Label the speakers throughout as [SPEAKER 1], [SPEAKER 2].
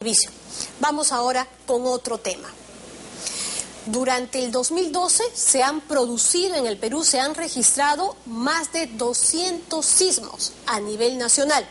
[SPEAKER 1] servicio. Vamos ahora con otro tema. Durante el 2012 se han producido en el Perú, se han registrado más de 200 sismos a nivel nacional.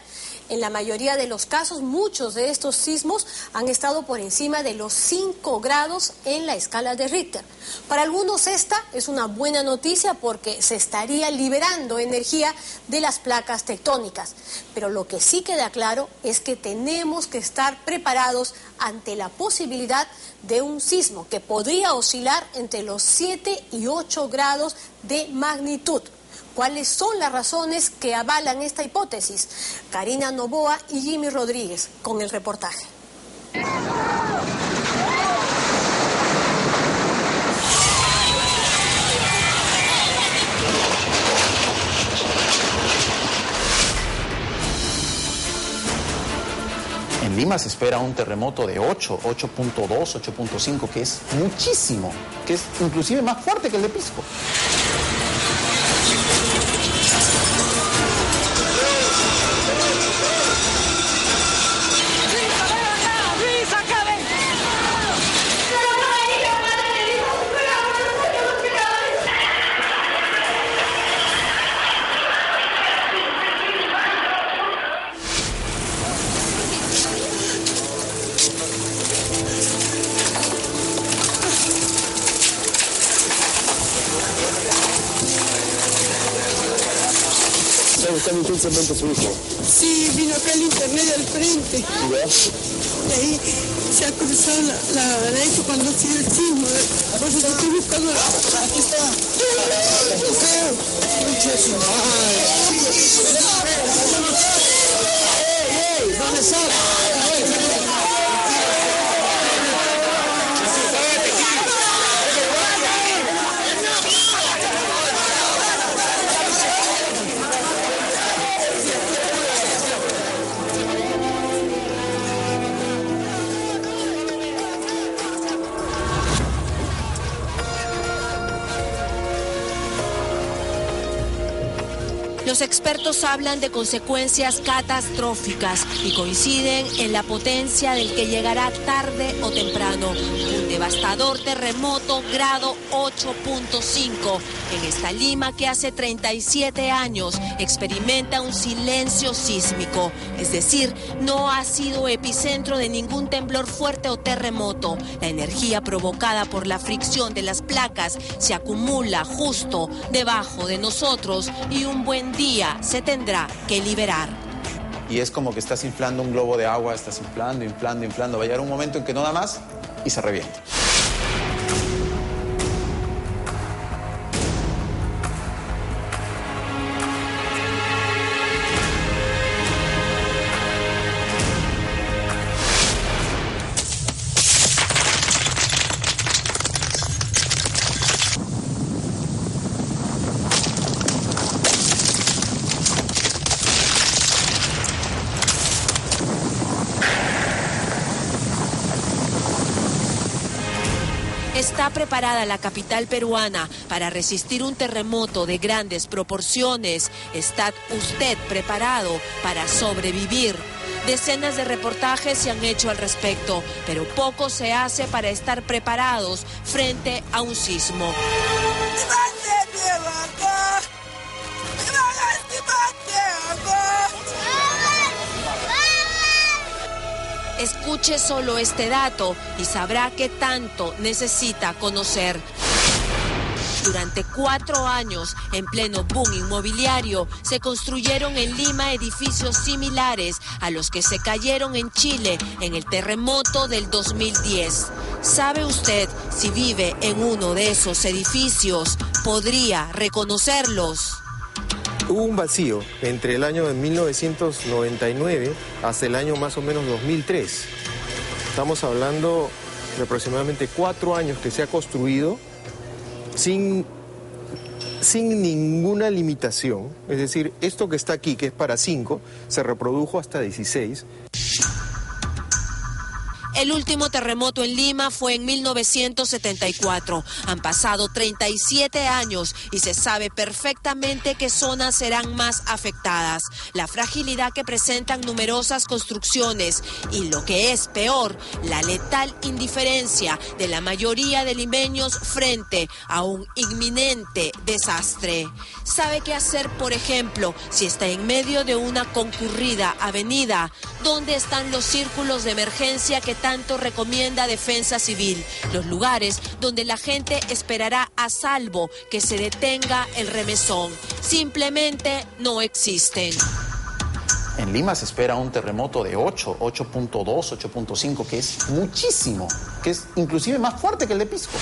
[SPEAKER 1] En la mayoría de los casos, muchos de estos sismos han estado por encima de los 5 grados en la escala de Richter. Para algunos esta es una buena noticia porque se estaría liberando energía de las placas tectónicas. Pero lo que sí queda claro es que tenemos que estar preparados ante la posibilidad de un sismo que podría oscilar entre los 7 y 8 grados de magnitud. ¿Cuáles son las razones que avalan esta hipótesis? Karina Novoa y Jimmy Rodríguez con el reportaje.
[SPEAKER 2] En Lima se espera un terremoto de 8, 8.2, 8.5, que es muchísimo, que es inclusive más fuerte que el de Pisco.
[SPEAKER 3] ¿Está intensamente su hijo?
[SPEAKER 4] Sí, vino acá el internet del frente.
[SPEAKER 3] ¿Ya?
[SPEAKER 4] Y ahí se ha cruzado la hecho cuando ha sido el sismo. Por eso estoy buscando la... Aquí está. ¿Dónde está?
[SPEAKER 5] Los expertos hablan de consecuencias catastróficas y coinciden en la potencia del que llegará tarde o temprano. Un devastador terremoto grado 8.5 en esta Lima que hace 37 años experimenta un silencio sísmico. Es decir, no ha sido epicentro de ningún temblor fuerte o terremoto. La energía provocada por la fricción de las placas se acumula justo debajo de nosotros y un buen día se tendrá que liberar.
[SPEAKER 2] Y es como que estás inflando un globo de agua, estás inflando, inflando, inflando. Va a llegar un momento en que no da más y se revienta.
[SPEAKER 5] ¿Está preparada la capital peruana para resistir un terremoto de grandes proporciones? ¿Está usted preparado para sobrevivir? Decenas de reportajes se han hecho al respecto, pero poco se hace para estar preparados frente a un sismo. Escuche solo este dato y sabrá qué tanto necesita conocer. Durante 4 años, en pleno boom inmobiliario, se construyeron en Lima edificios similares a los que se cayeron en Chile en el terremoto del 2010. ¿Sabe usted si vive en uno de esos edificios? ¿Podría reconocerlos?
[SPEAKER 3] Hubo un vacío entre el año de 1999 hasta el año más o menos 2003. Estamos hablando de aproximadamente 4 años que se ha construido sin ninguna limitación. Es decir, esto que está aquí, que es para 5, se reprodujo hasta 16.
[SPEAKER 5] El último terremoto en Lima fue en 1974. Han pasado 37 años y se sabe perfectamente qué zonas serán más afectadas. La fragilidad que presentan numerosas construcciones y, lo que es peor, la letal indiferencia de la mayoría de limeños frente a un inminente desastre. ¿Sabe qué hacer, por ejemplo, si está en medio de una concurrida avenida? ¿Dónde están los círculos de emergencia que tanto recomienda Defensa Civil? Los lugares donde la gente esperará a salvo que se detenga el remesón. Simplemente no existen.
[SPEAKER 2] En Lima se espera un terremoto de 8.2, 8.5, que es muchísimo, que es inclusive más fuerte que el de Pisco.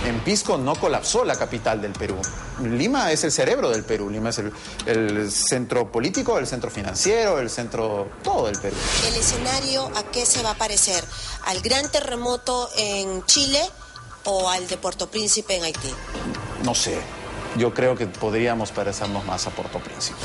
[SPEAKER 2] En Pisco no colapsó la capital del Perú. Lima es el cerebro del Perú. Lima es el centro político, el centro financiero, el centro todo del Perú.
[SPEAKER 6] ¿El escenario a qué se va a parecer? ¿Al gran terremoto en Chile o al de Puerto Príncipe en Haití?
[SPEAKER 2] No sé. Yo creo que podríamos parecernos más a Puerto Príncipe.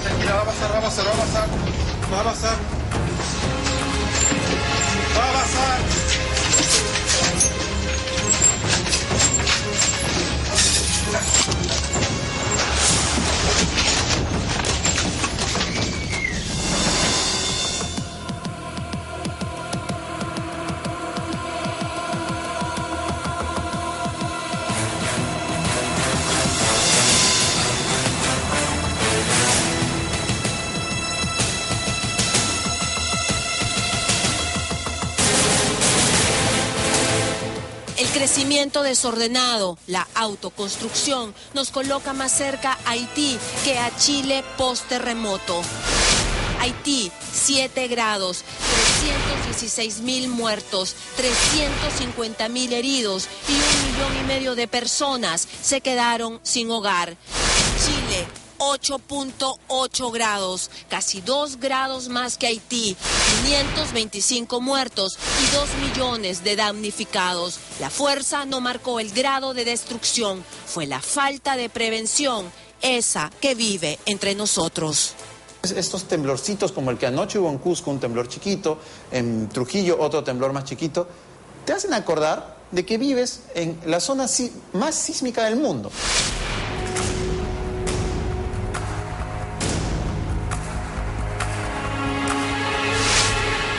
[SPEAKER 7] Tranquila, va a pasar.
[SPEAKER 5] El crecimiento desordenado, la autoconstrucción, nos coloca más cerca a Haití que a Chile post-terremoto. Haití, 7 grados, 316.000 muertos, 350.000 heridos y 1,5 millones de personas se quedaron sin hogar. Chile, 8.8 grados, casi 2 grados más que Haití, 525 muertos y 2 millones de damnificados. La fuerza no marcó el grado de destrucción, fue la falta de prevención, esa que vive entre nosotros.
[SPEAKER 2] Estos temblorcitos como el que anoche hubo en Cusco, un temblor chiquito, en Trujillo otro temblor más chiquito, te hacen acordar de que vives en la zona más sísmica del mundo.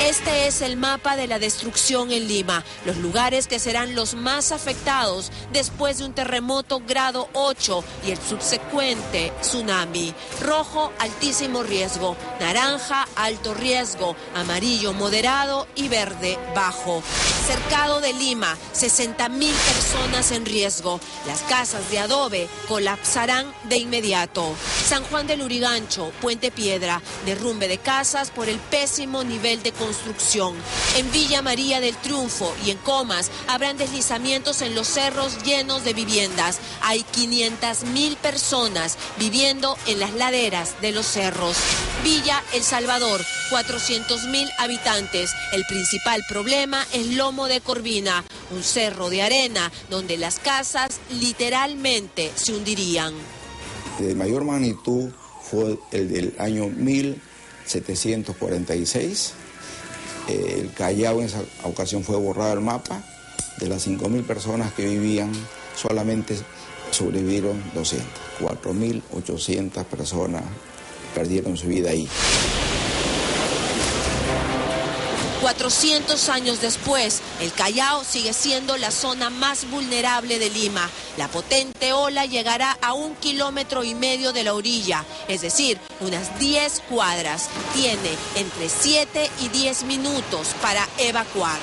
[SPEAKER 5] Este es el mapa de la destrucción en Lima, los lugares que serán los más afectados después de un terremoto grado 8 y el subsecuente tsunami. Rojo, altísimo riesgo; naranja, alto riesgo; amarillo, moderado; y verde, bajo. Cercado de Lima, 60.000 personas en riesgo. Las casas de adobe colapsarán de inmediato. San Juan del Lurigancho, Puente Piedra, derrumbe de casas por el pésimo nivel de construcción. En Villa María del Triunfo y en Comas habrán deslizamientos en los cerros llenos de viviendas. Hay 500.000 personas viviendo en las laderas de los cerros. Villa El Salvador, 400.000 habitantes. El principal problema es Lomo de Corvina, un cerro de arena donde las casas literalmente se hundirían.
[SPEAKER 8] De mayor magnitud fue el del año 1746. El Callao en esa ocasión fue borrado el mapa. De las 5.000 personas que vivían, solamente sobrevivieron 200. 4.800 personas perdieron su vida ahí.
[SPEAKER 5] 400 años después, el Callao sigue siendo la zona más vulnerable de Lima. La potente ola llegará a 1,5 kilómetros de la orilla, es decir, unas 10 cuadras. Tiene entre 7 y 10 minutos para evacuar.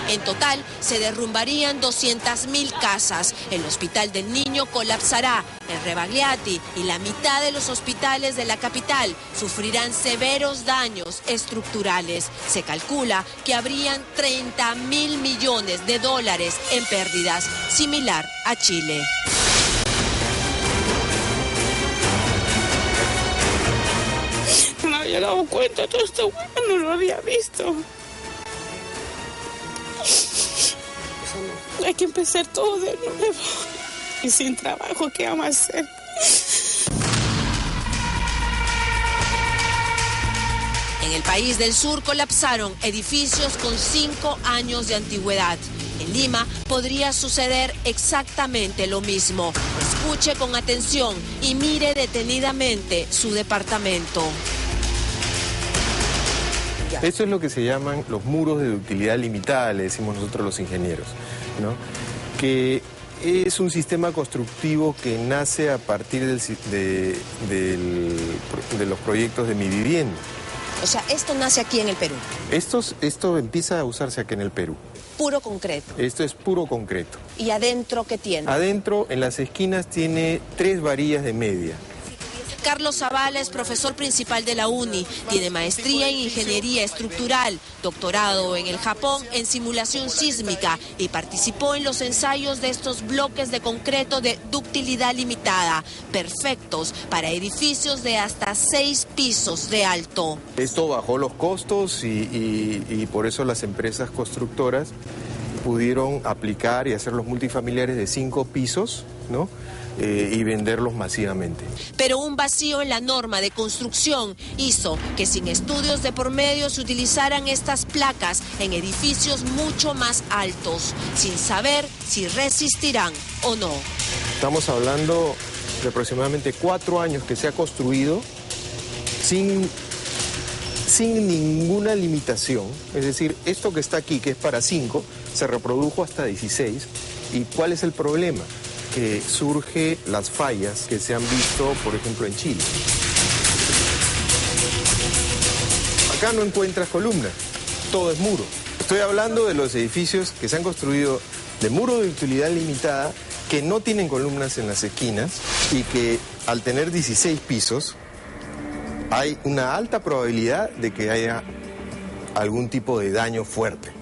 [SPEAKER 5] En total, se derrumbarían 200.000 casas. El Hospital del Niño colapsará. El Rebagliati y la mitad de los hospitales de la capital sufrirán severos daños estructurales. Se calcula que habrían 30.000 millones de dólares en pérdidas, similar a Chile.
[SPEAKER 4] haya dado cuenta de todo esto, no lo había visto. Hay que empezar todo de nuevo. Y sin trabajo, ¿qué vamos a hacer?
[SPEAKER 5] En el país del sur colapsaron edificios con 5 años de antigüedad. En Lima podría suceder exactamente lo mismo. Escuche con atención y mire detenidamente su departamento.
[SPEAKER 3] Esto es lo que se llaman los muros de utilidad limitada, le decimos nosotros los ingenieros, ¿no? Que es un sistema constructivo que nace a partir de los proyectos de Mi Vivienda.
[SPEAKER 5] O sea, esto nace aquí en el Perú.
[SPEAKER 3] Esto empieza a usarse aquí en el Perú.
[SPEAKER 5] Puro concreto.
[SPEAKER 3] Esto es puro concreto.
[SPEAKER 5] ¿Y adentro qué tiene?
[SPEAKER 3] Adentro, en las esquinas, tiene 3 varillas de media.
[SPEAKER 5] Carlos Zavala es profesor principal de la UNI, tiene maestría en ingeniería estructural, doctorado en el Japón en simulación sísmica y participó en los ensayos de estos bloques de concreto de ductilidad limitada, perfectos para edificios de hasta 6 pisos de alto.
[SPEAKER 3] Esto bajó los costos y por eso las empresas constructoras pudieron aplicar y hacer los multifamiliares de 5 pisos, ¿no? Y venderlos masivamente.
[SPEAKER 5] Pero un vacío en la norma de construcción hizo que sin estudios de por medio se utilizaran estas placas en edificios mucho más altos, sin saber si resistirán o no.
[SPEAKER 3] Estamos hablando de aproximadamente 4 años que se ha construido sin ninguna limitación. Es decir, esto que está aquí, que es para 5, se reprodujo hasta 16. ¿Y cuál es el problema? Que surgen las fallas que se han visto, por ejemplo, en Chile. Acá no encuentras columnas, todo es muro. Estoy hablando de los edificios que se han construido de muro de utilidad limitada, que no tienen columnas en las esquinas y que al tener 16 pisos hay una alta probabilidad de que haya algún tipo de daño fuerte.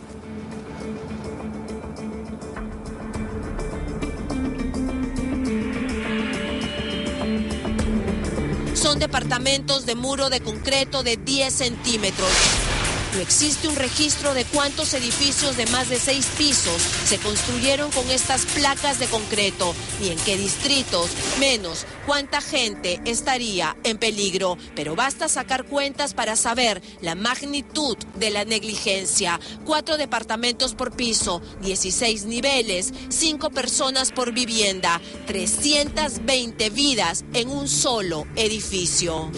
[SPEAKER 5] Son departamentos de muro de concreto de 10 centímetros. No existe un registro de cuántos edificios de más de 6 pisos se construyeron con estas placas de concreto, ni en qué distritos, menos cuánta gente estaría en peligro. Pero basta sacar cuentas para saber la magnitud de la negligencia. 4 departamentos por piso, 16 niveles, 5 personas por vivienda, 320 vidas en un solo edificio.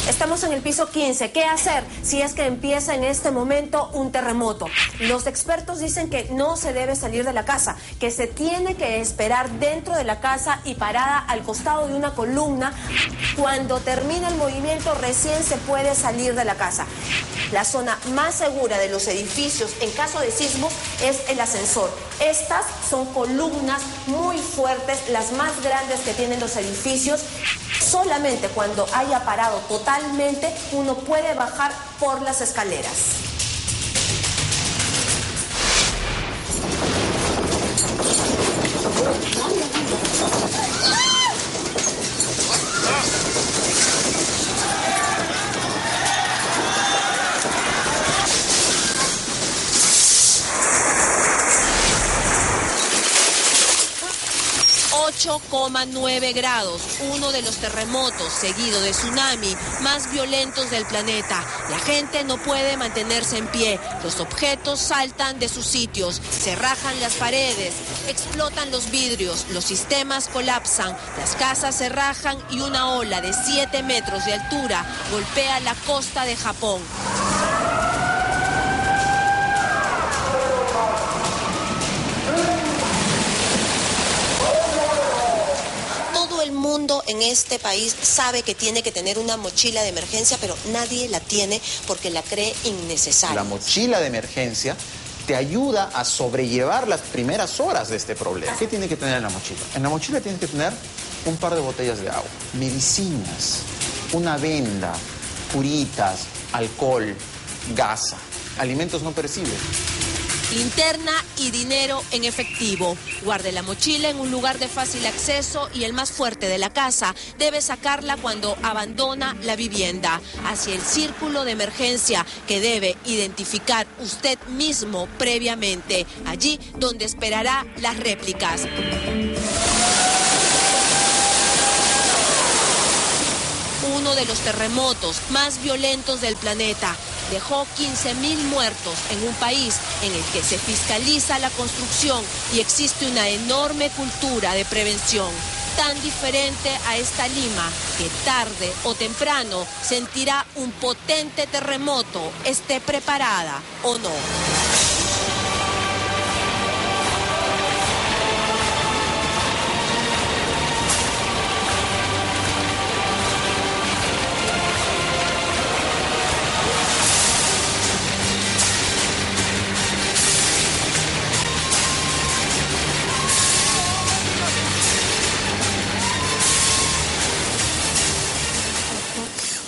[SPEAKER 5] Estamos en el piso 15. ¿Qué hacer si es que empieza en este momento un terremoto? Los expertos dicen que no se debe salir de la casa, que se tiene que esperar dentro de la casa y parada al costado de una columna. Cuando termine el movimiento recién se puede salir de la casa. La zona más segura de los edificios en caso de sismos es el ascensor. Estas son columnas muy fuertes, las más grandes que tienen los edificios. Solamente cuando haya parado totalmente uno puede bajar por las escaleras. ...8,9 grados, uno de los terremotos seguido de tsunami más violentos del planeta. La gente no puede mantenerse en pie, los objetos saltan de sus sitios, se rajan las paredes, explotan los vidrios, los sistemas colapsan, las casas se rajan y una ola de 7 metros de altura golpea la costa de Japón.
[SPEAKER 6] El mundo en este país sabe que tiene que tener una mochila de emergencia, pero nadie la tiene porque la cree innecesaria.
[SPEAKER 2] La mochila de emergencia te ayuda a sobrellevar las primeras horas de este problema. ¿Qué tiene que tener en la mochila? En la mochila tienes que tener un par de botellas de agua, medicinas, una venda, curitas, alcohol, gasa, alimentos no perecibles.
[SPEAKER 5] linterna y dinero en efectivo. Guarde la mochila en un lugar de fácil acceso y el más fuerte de la casa debe sacarla cuando abandona la vivienda, hacia el círculo de emergencia que debe identificar usted mismo previamente, allí donde esperará las réplicas. Uno de los terremotos más violentos del planeta dejó 15.000 muertos en un país en el que se fiscaliza la construcción y existe una enorme cultura de prevención, tan diferente a esta Lima que tarde o temprano sentirá un potente terremoto, esté preparada o no.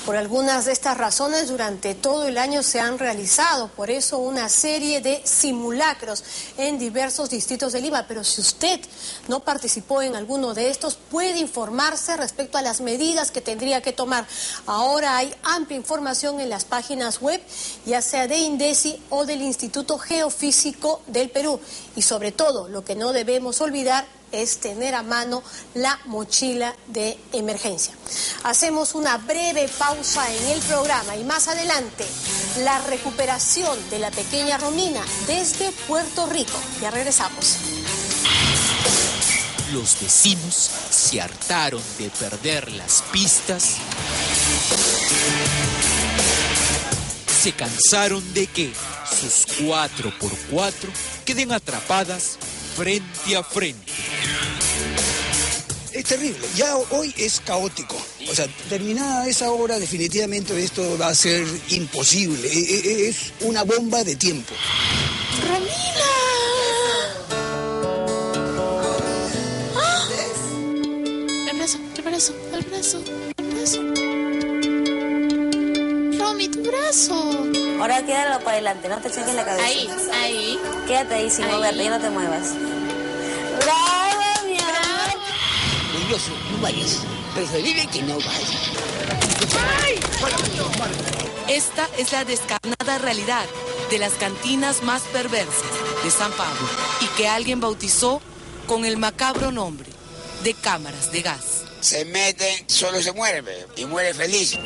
[SPEAKER 1] Por algunas de estas razones, durante todo el año se han realizado, por eso, una serie de simulacros en diversos distritos de Lima. Pero si usted no participó en alguno de estos, puede informarse respecto a las medidas que tendría que tomar. Ahora hay amplia información en las páginas web, ya sea de INDECI o del Instituto Geofísico del Perú. Y sobre todo, lo que no debemos olvidar es tener a mano la mochila de emergencia. Hacemos una breve pausa en el programa y más adelante la recuperación de la pequeña Romina desde Puerto Rico. Ya regresamos.
[SPEAKER 7] Los vecinos se hartaron de perder las pistas. Se cansaron de que sus 4x4 queden atrapadas frente a frente.
[SPEAKER 9] Es terrible, ya hoy es caótico. O sea, terminada esa obra, definitivamente esto va a ser imposible. Es una bomba de tiempo.
[SPEAKER 10] ¡Romina! ¡Ah! El brazo. Romy, tu brazo.
[SPEAKER 11] Ahora quédalo para adelante, no te cheques la cabeza.
[SPEAKER 10] Ahí.
[SPEAKER 11] Quédate ahí sin moverte, ya no te muevas. ¡Bravo, mi amor!
[SPEAKER 9] Curioso, no vayas. Preferible que no vayas.
[SPEAKER 5] Esta es la descarnada realidad de las cantinas más perversas de San Pablo y que alguien bautizó con el macabro nombre de cámaras de gas.
[SPEAKER 12] Se mete, solo se muere y muere feliz.